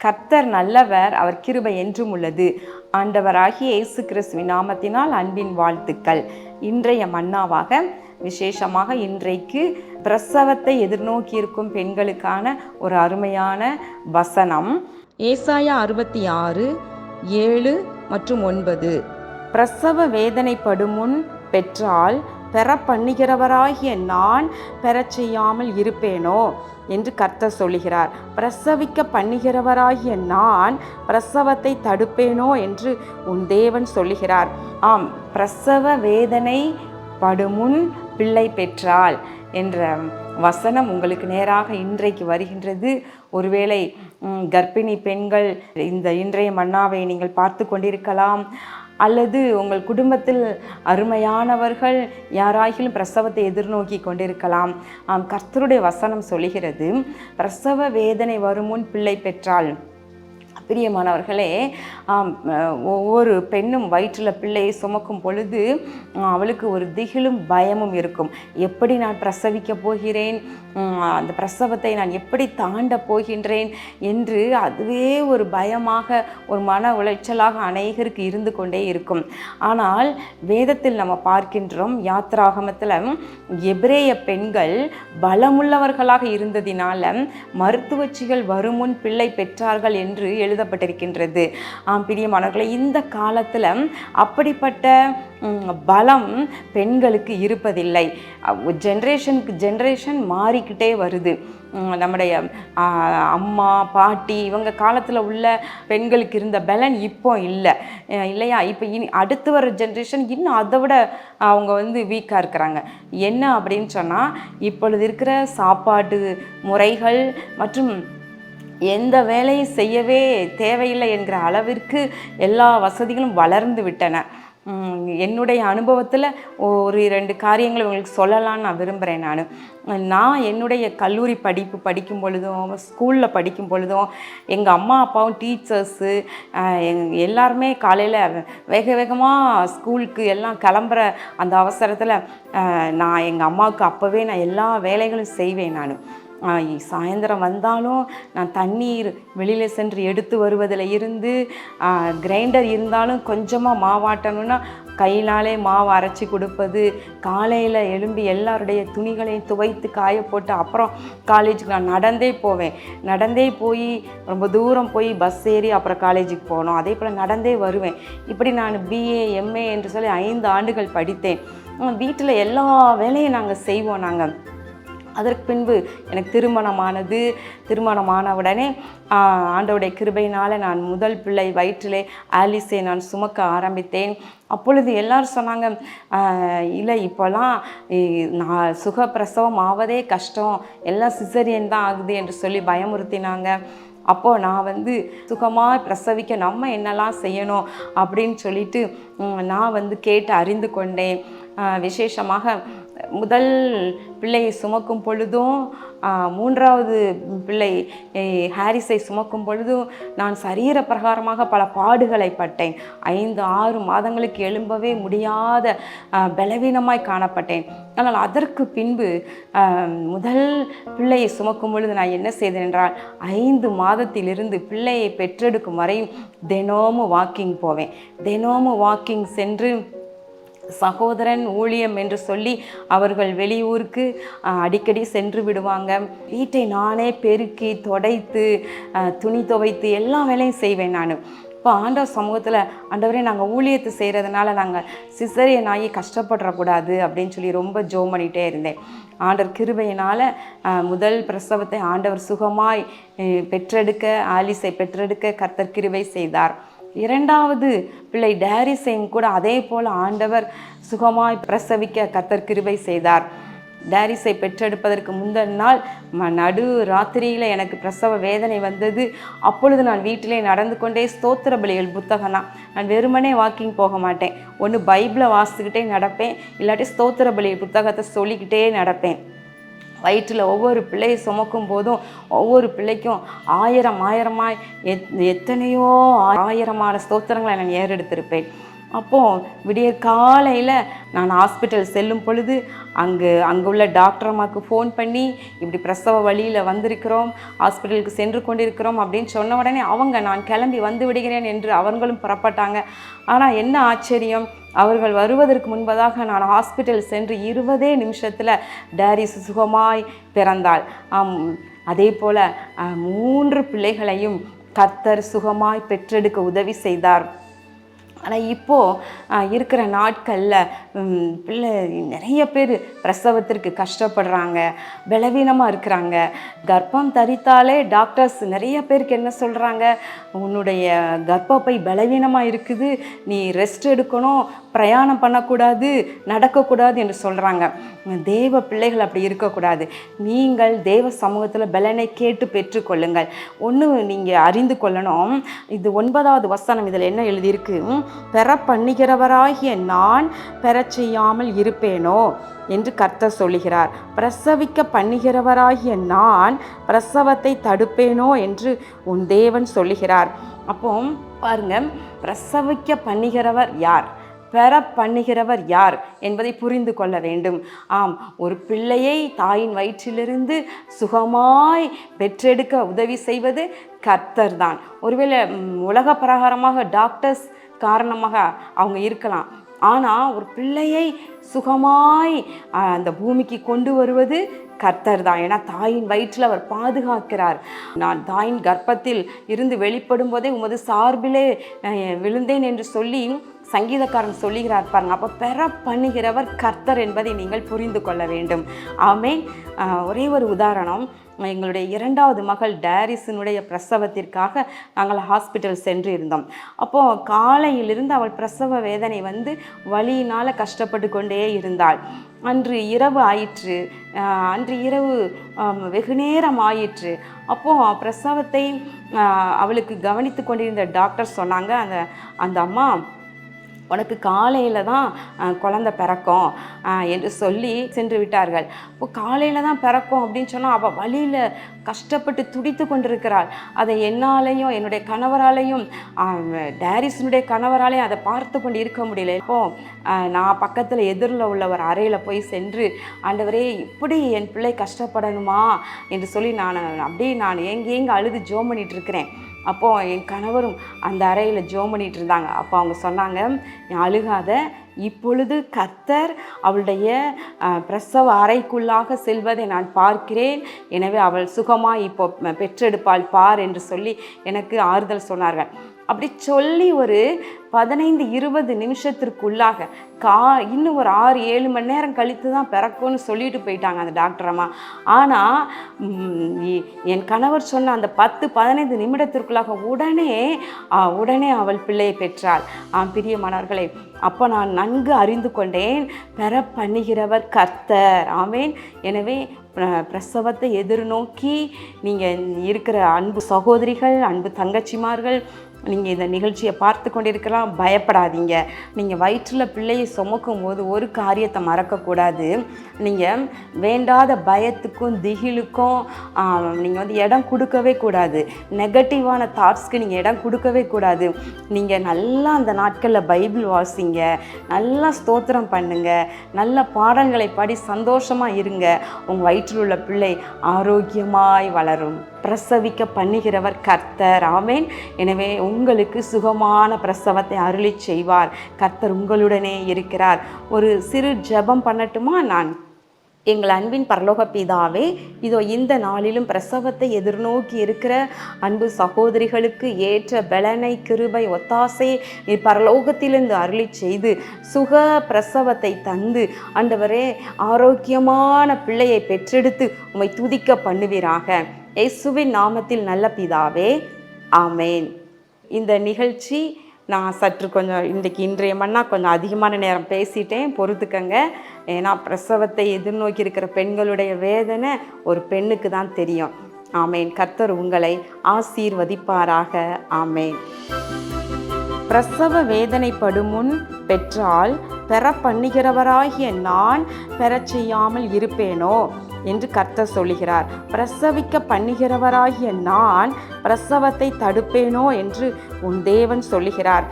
கர்த்தர் நல்லவர், அவர் கிருபை என்றும் உள்ளது. ஆண்டவராகிய இயேசு கிறிஸ்துவின் நாமத்தினால் அன்பின் வாழ்த்துக்கள். இன்றைய மன்னாவாக விசேஷமாக இன்றைக்கு பிரசவத்தை எதிர்நோக்கி இருக்கும் பெண்களுக்கான ஒரு அருமையான வசனம். ஏசாயா 66:7 மற்றும் 9. பிரசவ வேதனைப்படும் முன் பெற்றால் பெற பண்ணுகிறவராகிய நான் பெறச் செய்யாமல் இருப்பேனோ என்று கர்த்தர் சொல்லுகிறார். பிரசவிக்க பண்ணுகிறவராகிய நான் பிரசவத்தை தடுப்பேனோ என்று உன் தேவன் சொல்லுகிறார். ஆம், பிரசவ வேதனை படுமுன் பிள்ளை பெற்றால் என்ற வசனம் உங்களுக்கு நேராக இன்றைக்கு வருகின்றது. ஒருவேளை கர்ப்பிணி பெண்கள் இந்த இன்றைய மன்னாவை நீங்கள் பார்த்து கொண்டிருக்கலாம், அல்லது உங்கள் குடும்பத்தில் அருமையானவர்கள் யாராகிலும் பிரசவத்தை எதிர்நோக்கி கொண்டிருக்கலாம். கர்த்தருடைய வசனம் சொல்லுகிறது, பிரசவ வேதனை வருமுன் பிள்ளை பெற்றால். பிரியமானவர்களே, ஒவ்வொரு பெண்ணும் வயிற்றில் பிள்ளையை சுமக்கும் பொழுது அவளுக்கு ஒரு திகிலும் பயமும் இருக்கும். எப்படி நான் பிரசவிக்க போகிறேன், அந்த பிரசவத்தை நான் எப்படி தாண்ட போகின்றேன் என்று அதுவே ஒரு பயமாக, ஒரு மன உளைச்சலாக அநேகருக்கு இருந்து கொண்டே இருக்கும். ஆனால் வேதத்தில் நம்ம பார்க்கின்றோம், யாத்திராகமத்தில் எபிரேய பெண்கள் பலமுள்ளவர்களாக இருந்ததினால மருத்துவச்சிகள் வருமுன் பிள்ளை பெற்றார்கள் என்று எழுதப்பட்டிருக்கின்றது. பிரியமானவர்களே, இந்த காலத்தில் அப்படிப்பட்ட பலம் பெண்களுக்கு இருப்பதில்லை. ஜென்ரேஷனுக்கு ஜென்ரேஷன் மாறிக்கிட்டே வருது. நம்முடைய அம்மா பாட்டி இவங்க காலத்தில் உள்ள பெண்களுக்கு இருந்த பலன் இப்போ இல்லை இல்லையா? இப்போ அடுத்து வர ஜென்ரேஷன் இன்னும் அதை விட அவங்க வீக்காக இருக்கிறாங்க. என்ன அப்படின்னு சொன்னால், இப்பொழுது இருக்கிற சாப்பாட்டு முறைகள் மற்றும் எந்த வேலையும் செய்யவே தேவையில்லை என்கிற அளவிற்கு எல்லா வசதிகளும் வளர்ந்து விட்டன. என்னுடைய அனுபவத்தில் ஒரு 2 காரியங்களை உங்களுக்கு சொல்லலான்னு நான் விரும்புகிறேன். நான் என்னுடைய கல்லூரி படிக்கும் பொழுதும் ஸ்கூலில் படிக்கும் பொழுதும் எங்கள் அம்மா அப்பாவும் டீச்சர்ஸு எல்லாருமே காலையில் வேக வேகமாக ஸ்கூலுக்கு எல்லாம் கிளம்புற அந்த அவசரத்தில் நான் எங்கள் அம்மாவுக்கு அப்போவே நான் எல்லா வேலைகளும் செய்வேன். சாயந்தரம் வந்தாலும் நான் தண்ணீர் வெளியில் சென்று எடுத்து வருவதில் இருந்து, கிரைண்டர் இருந்தாலும் கொஞ்சமாக மாவாட்டணும்னா கையினாலே மாவு அரைச்சி கொடுப்பது, காலையில் எழும்பி எல்லாருடைய துணிகளையும் துவைத்து காய போட்டு அப்புறம் காலேஜுக்கு நான் நடந்தே போய் ரொம்ப தூரம் போய் பஸ் ஏறி அப்புறம் காலேஜுக்கு போகணும். அதே போல் நடந்தே வருவேன். இப்படி நான் BA MA என்று சொல்லி 5 ஆண்டுகள் படித்தேன். வீட்டில் எல்லா வேலையும் நாங்கள் செய்வோம். அதற்கு பின்பு எனக்கு திருமணமான உடனே ஆண்டவருடைய கிருபையினால் நான் முதல் பிள்ளை வயிற்றிலே ஆலிஸை நான் சுமக்க ஆரம்பித்தேன். அப்பொழுது எல்லாரும் சொன்னாங்க, இல்லை இப்போலாம் நான் சுகப்பிரசவம் ஆவதே கஷ்டம், எல்லாம் சிசரியன் தான் ஆகுது என்று சொல்லி பயமுறுத்தினாங்க. அப்போது நான் சுகமாக பிரசவிக்க நம்ம என்னெல்லாம் செய்யணும் அப்படின்னு சொல்லிட்டு நான் கேட்டு அறிந்து கொண்டேன். விசேஷமாக முதல் பிள்ளையை சுமக்கும் பொழுதும் 3வது பிள்ளை ஹாரிஸை சுமக்கும் பொழுதும் நான் சரீர பிரகாரமாக பல பாடுகளை பட்டேன். 5-6 மாதங்களுக்கு எழும்பவே முடியாத பலவீனமாய் காணப்பட்டேன். ஆனால் அதற்கு பின்பு முதல் பிள்ளையை சுமக்கும் பொழுது நான் என்ன செய்தேன் என்றால், 5 மாதத்திலிருந்து பிள்ளையை பெற்றெடுக்கும் வரையும் தினமும் வாக்கிங் போவேன். தினமும் வாக்கிங் சென்று சகோதரன் ஊழியம் என்று சொல்லி அவர்கள் வெளியூருக்கு அடிக்கடி சென்று விடுவாங்க. வீட்டை நானே பெருக்கி துடைத்து துணி துவைத்து எல்லா வேலையும் செய்வேன். இப்போ ஆண்டவர் சமூகத்தில், ஆண்டவரே நாங்கள் ஊழியத்தை செய்கிறதுனால நாங்கள் சிசரியன் ஆகி கஷ்டப்படக்கூடாது அப்படின்னு சொல்லி ரொம்ப ஜெபம் பண்ணிகிட்டே இருந்தேன். ஆண்டவர் கிருபையினால் முதல் பிரசவத்தை ஆண்டவர் சுகமாய் ஆலிஸை பெற்றெடுக்க கர்த்தர் கிருபை செய்தார். 2வது பிள்ளை டேரிஸையும் கூட அதே போல் ஆண்டவர் சுகமாய் பிரசவிக்க கர்த்தர் கிருபை செய்தார். டேரிஸை பெற்றெடுப்பதற்கு முந்தின நாள் நடு ராத்திரியில் எனக்கு பிரசவ வேதனை வந்தது. அப்பொழுது நான் வீட்டிலே நடந்து கொண்டே ஸ்தோத்திர பலிகள் புத்தகம் தான், நான் வெறுமனே வாக்கிங் போக மாட்டேன். ஒன்று பைபிளை வாசிக்கிட்டே நடப்பேன், இல்லாட்டி ஸ்தோத்திர பலி புத்தகத்தை சொல்லிக்கிட்டே நடப்பேன். வயிற்றில் ஒவ்வொரு பிள்ளையை சுமக்கும் போதும் ஒவ்வொரு பிள்ளைக்கும் ஆயிரமாய் எத்தனையோ ஆயிரமான ஸ்தோத்திரங்களை நான் ஏறெடுத்திருப்பேன். அப்போது விடியற் காலையில் நான் ஹாஸ்பிட்டல் செல்லும் பொழுது அங்குள்ள டாக்டர் அம்மாவுக்கு ஃபோன் பண்ணி இப்படி பிரசவ வழியில் வந்திருக்கிறோம், ஹாஸ்பிட்டலுக்கு சென்று கொண்டிருக்கிறோம் அப்படின்னு சொன்ன உடனே நான் கிளம்பி வந்து விடுகிறேன் என்று அவர்களும் புறப்பட்டாங்க. ஆனால் என்ன ஆச்சரியம், அவர்கள் வருவதற்கு முன்பதாக நான் ஹாஸ்பிட்டல் சென்று 20 நிமிஷத்தில் டாரிஸ் சுகமாய் பிறந்தாள். அதே போல் 3 பிள்ளைகளையும் கர்த்தர் சுகமாய் பெற்றெடுக்க உதவி செய்தார். ஆனால் இப்போது இருக்கிற நாட்களில் நிறைய பேர் பிரசவத்திற்கு கஷ்டப்படுறாங்க, பலவீனமாக இருக்கிறாங்க. கர்ப்பம் தரித்தாலே டாக்டர்ஸ் நிறைய பேருக்கு என்ன சொல்கிறாங்க, உன்னுடைய கர்ப்பப்பை பலவீனமாக இருக்குது, நீ ரெஸ்ட் எடுக்கணும், பிரயாணம் பண்ணக்கூடாது, நடக்கக்கூடாது என்று சொல்கிறாங்க. தேவ பிள்ளைகள் அப்படி இருக்கக்கூடாது. நீங்கள் தேவ சமூகத்தில் பலனை கேட்டு பெற்றுக்கொள்ளுங்கள். ஒன்று நீங்கள் அறிந்து கொள்ளணும், இது 9வது வசனம், இதில் என்ன எழுதியிருக்கு, பெற பண்ணுகிறவராகிய நான் பெறச் செய்யாமல் இருப்பேனோ என்று கர்த்தர் சொல்லுகிறார். பிரசவிக்க பண்ணுகிறவராகிய நான் பிரசவத்தை தடுப்பேனோ என்று உன் தேவன் சொல்லுகிறார். அப்போ பாருங்க, பிரசவிக்க பண்ணுகிறவர் யார், பெற பண்ணுகிறவர் யார் என்பதை புரிந்து கொள்ள வேண்டும். ஒரு பிள்ளையை தாயின் வயிற்றிலிருந்து சுகமாய் பெற்றெடுக்க உதவி செய்வது கர்த்தர் தான். ஒருவேளை உலக பிரகாரமாக டாக்டர்ஸ் காரணமாக அவங்க இருக்கலாம், ஆனால் ஒரு பிள்ளையை சுகமாய் அந்த பூமிக்கு கொண்டு வருவது கர்த்தர் தான். ஏன்னா தாயின் வயிற்றில் அவர் பாதுகாக்கிறார். நான் தாயின் கர்ப்பத்தில் இருந்து வெளிப்படும் போதே உமது சார்பிலே விழுந்தேன் என்று சொல்லி சங்கீதக்காரன் சொல்லுகிறார் பாருங்க. அப்போ பெற பண்ணுகிறவர் கர்த்தர் என்பதை நீங்கள் புரிந்து கொள்ள வேண்டும். ஆமேன். ஒரே ஒரு உதாரணம், எங்களுடைய 2வது மகள் டாரிஸினுடைய பிரசவத்திற்காக நாங்கள் ஹாஸ்பிட்டல் சென்று இருந்தோம். அப்போது காலையிலிருந்து அவள் பிரசவ வேதனை வலியினால் கஷ்டப்பட்டு கொண்டே இருந்தாள். அன்று இரவு ஆயிற்று, வெகு நேரம் ஆயிற்று. அப்போது பிரசவத்தை அவளுக்கு கவனித்து கொண்டிருந்த டாக்டர் சொன்னாங்க, அந்த அம்மா உனக்கு காலையில் தான் குழந்தை பிறக்கும் என்று சொல்லி சென்று விட்டார்கள். இப்போ காலையில் தான் பிறக்கும் அப்படின்னு சொன்னால் அவள் வழியில் கஷ்டப்பட்டு துடித்து கொண்டிருக்கிறாள். அதை என்னாலையும் என்னுடைய கணவராலையும் டாரிஸினுடைய கணவராலையும் அதை பார்த்து கொண்டு இருக்க முடியல. இப்போது நான் பக்கத்தில் எதிரில் உள்ள ஒரு அறையில் போய் சென்று, ஆண்டவரே இப்படி என் பிள்ளை கஷ்டப்படணுமா என்று சொல்லி நான் ஏங்க அழுது ஜோம் பண்ணிட்டு இருக்கிறேன். அப்போது என் கணவரும் அந்த அறையில் ஜோம் பண்ணிட்டு இருந்தாங்க. அப்போ அவங்க சொன்னாங்க, அழுகாத, இப்பொழுது கர்த்தர் அவளுடைய பிரசவ அறைக்குள்ளாக செல்வதை நான் பார்க்கிறேன், எனவே அவள் சுகமாக இப்போ பெற்றெடுப்பாள் பார் என்று சொல்லி எனக்கு ஆறுதல் சொன்னார்கள். அப்படி சொல்லி ஒரு 15-20 நிமிஷத்திற்குள்ளாக இன்னும் ஒரு 6-7 மணி நேரம் கழித்து தான் பிறக்கும்னு சொல்லிட்டு போயிட்டாங்க அந்த டாக்டர் அம்மா. ஆனால் என் கணவர் சொன்ன அந்த 10-15 நிமிடத்திற்குள்ளாக உடனே அவள் பிள்ளையை பெற்றாள். பிரியமானவர்களே, அப்போ நான் நன்கு அறிந்து கொண்டேன், பெற பண்ணுகிறவர் கர்த்தர். ஆமேன். எனவே பிரசவத்தை எதிர்நோக்கி நீங்கள் இருக்கிற அன்பு சகோதரிகள், அன்பு தங்கச்சிமார்கள், நீங்கள் இந்த நிகழ்ச்சியை பார்த்து கொண்டிருக்கலாம். பயப்படாதீங்க. நீங்கள் வயிற்றில் பிள்ளையை சுமக்கும் போது ஒரு காரியத்தை மறக்கக்கூடாது. நீங்கள் வேண்டாத பயத்துக்கும் திகிலுக்கும் நீங்கள் இடம் கொடுக்கவே கூடாது. நெகட்டிவான தாட்ஸ்க்கு நீங்கள் இடம் கொடுக்கவே கூடாது. நீங்கள் நல்லா அந்த நாட்களில் பைபிள் வாசிங்க, நல்லா ஸ்தோத்திரம் பண்ணுங்க, நல்ல பாடல்களை பாடி சந்தோஷமாக இருங்க. உங்கள் வயிற்றில் உள்ள பிள்ளை ஆரோக்கியமாய் வளரும். பிரசவிக்க பண்ணுகிறவர் கர்த்தர். ஆமேன். எனவே உங்களுக்கு சுகமான பிரசவத்தை அருளி செய்வார். கர்த்தர் உங்களுடனே இருக்கிறார். ஒரு சிறு ஜெபம் பண்ணட்டுமா? எங்கள் அன்பின் பரலோக பிதாவே, இதோ இந்த நாளிலும் பிரசவத்தை எதிர்நோக்கி இருக்கிற அன்பு சகோதரிகளுக்கு ஏற்ற பலனை, கிருபை, ஒத்தாசை நீ பரலோகத்திலிருந்து அருளி செய்து சுக பிரசவத்தை தந்து ஆண்டவரே ஆரோக்கியமான பிள்ளையை பெற்றெடுத்து உம்மை துதிக்க பண்ணுவீராக. இயேசுவின் நாமத்தில் நல்ல பிதாவே, ஆமேன். இந்த நிகழ்ச்சி நான் சற்று இன்றைய மண்ணா கொஞ்சம் அதிகமான நேரம் பேசிட்டேன், பொறுத்துக்கங்க. ஏன்னா பிரசவத்தை எதிர்நோக்கி இருக்கிற பெண்களுடைய வேதனை ஒரு பெண்ணுக்கு தான் தெரியும். ஆமேன். கர்த்தர் உங்களை ஆசீர்வதிப்பாராக. ஆமேன். பிரசவ வேதனைப்படும் முன் பெற்றால் பெற பண்ணுகிறவராகிய நான் பெறச் செய்யாமல் இருப்பேனோ என்று கர்த்தர் சொல்லுகிறார். பிரசவிக்க பண்ணுகிறவராகிய நான் பிரசவத்தை தடுப்பேனோ என்று உன் தேவன் சொல்லுகிறார்.